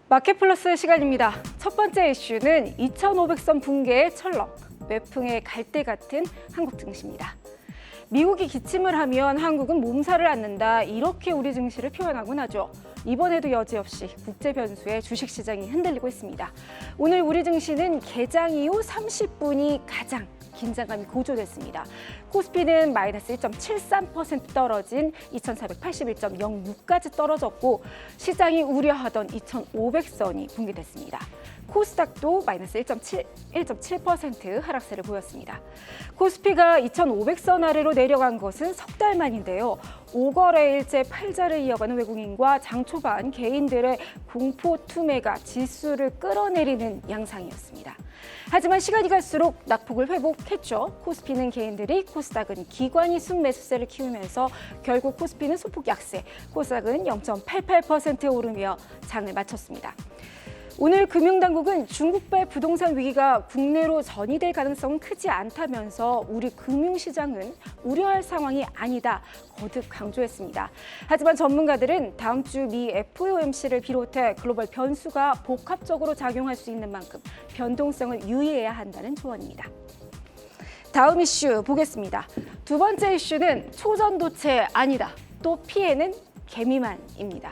마켓플러스 시간입니다. 첫 번째 이슈는 2,500선 붕괴의 철렁, 외풍의 갈대 같은 한국 증시입니다. 미국이 기침을 하면 한국은 몸살을 앓는다, 이렇게 우리 증시를 표현하곤 하죠. 이번에도 여지없이 국제 변수에 주식시장이 흔들리고 있습니다. 오늘 우리 증시는 개장 이후 30분이 가장 긴장감이 고조됐습니다. 코스피는 마이너스 1.73% 떨어진 2,481.06까지 떨어졌고, 시장이 우려하던 2,500선이 붕괴됐습니다. 코스닥도 마이너스 1.7% 하락세를 보였습니다. 코스피가 2,500선 아래로 내려간 것은 석 달 만인데요. 5거래일째 팔자를 이어가는 외국인과 장 초반 개인들의 공포 투매가 지수를 끌어내리는 양상이었습니다. 하지만 시간이 갈수록 낙폭을 회복했죠. 코스피는 개인들이, 코스닥은 기관이 순매수세를 키우면서 결국 코스피는 소폭 약세, 코스닥은 0.88% 오르며 장을 마쳤습니다. 오늘 금융당국은 중국발 부동산 위기가 국내로 전이될 가능성은 크지 않다면서 우리 금융시장은 우려할 상황이 아니다, 거듭 강조했습니다. 하지만 전문가들은 다음 주 미 FOMC를 비롯해 글로벌 변수가 복합적으로 작용할 수 있는 만큼 변동성을 유의해야 한다는 조언입니다. 다음 이슈 보겠습니다. 두 번째 이슈는 초전도체 아니다, 또 피해는 개미만입니다.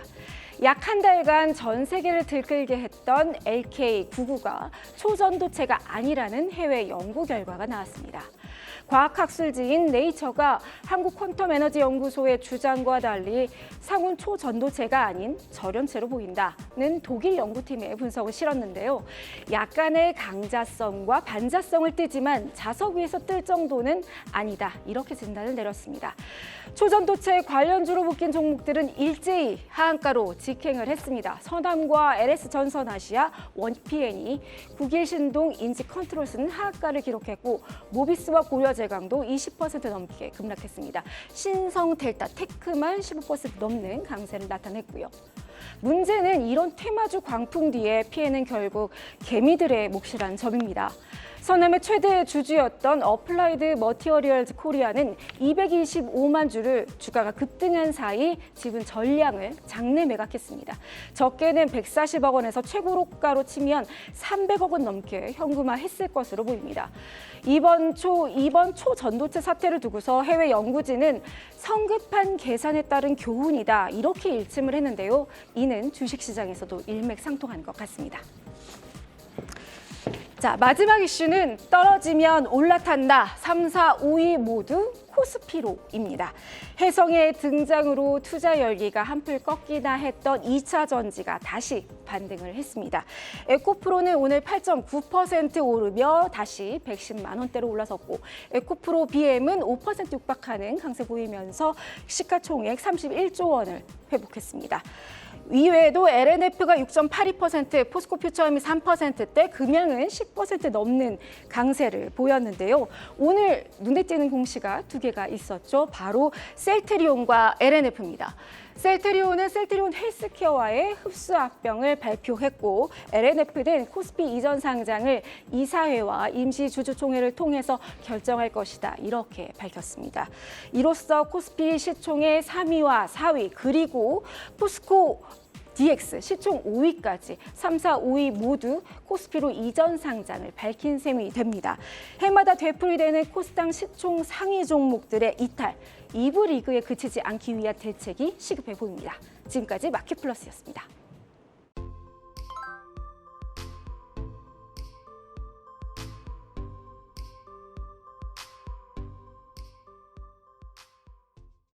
약 한 달간 전 세계를 들끓게 했던 LK99가 초전도체가 아니라는 해외 연구 결과가 나왔습니다. 과학학술지인 네이처가 한국퀀텀에너지연구소의 주장과 달리 상온 초전도체가 아닌 절연체로 보인다는 독일 연구팀의 분석을 실었는데요. 약간의 강자성과 반자성을 띠지만 자석 위에서 뜰 정도는 아니다, 이렇게 진단을 내렸습니다. 초전도체 관련주로 묶인 종목들은 일제히 하한가로 직행을 했습니다. 서남과 LS전선아시아, 원PN이, 국일신동, 인지컨트롤스는 하한가를 기록했고, 모비스와 고려제강도 20% 넘게 급락했습니다. 신성델타, 테크만 15% 넘는 강세를 나타냈고요. 문제는 이런 테마주 광풍 뒤에 피해는 결국 개미들의 몫이란 점입니다. 서남의 최대 주주였던 어플라이드 머티어리얼즈 코리아는 225만 주를 주가가 급등한 사이 지분 전량을 장내 매각했습니다. 적게는 140억 원에서 최고가로 치면 300억 원 넘게 현금화했을 것으로 보입니다. 이번 초전도체 사태를 두고서 해외 연구진은 성급한 계산에 따른 교훈이다, 이렇게 일침을 했는데요. 이는 주식시장에서도 일맥상통한 것 같습니다. 자, 마지막 이슈는 떨어지면 올라탄다, 3, 4, 5위 모두 코스피로입니다. 혜성의 등장으로 투자 열기가 한풀 꺾이나 했던 2차 전지가 다시 반등을 했습니다. 에코프로는 오늘 8.9% 오르며 다시 110만 원대로 올라섰고, 에코프로 BM은 5% 육박하는 강세 보이면서 시가총액 31조 원을 회복했습니다. 이외에도 LNF가 6.82%, 포스코 퓨처엠이 3%대, 금양은 10% 넘는 강세를 보였는데요. 오늘 눈에 띄는 공시가 두 개가 있었죠. 바로 셀트리온과 LNF입니다. 셀트리온은 셀트리온 헬스케어와의 흡수합병을 발표했고, LNF는 코스피 이전 상장을 이사회와 임시주주총회를 통해서 결정할 것이다, 이렇게 밝혔습니다. 이로써 코스피 시총의 3위와 4위, 그리고 포스코 DX 시총 5위까지 3, 4, 5위 모두 코스피로 이전 상장을 밝힌 셈이 됩니다. 해마다 되풀이되는 코스닥 시총 상위 종목들의 이탈, 2부 리그에 그치지 않기 위한 대책이 시급해 보입니다. 지금까지 마켓플러스였습니다.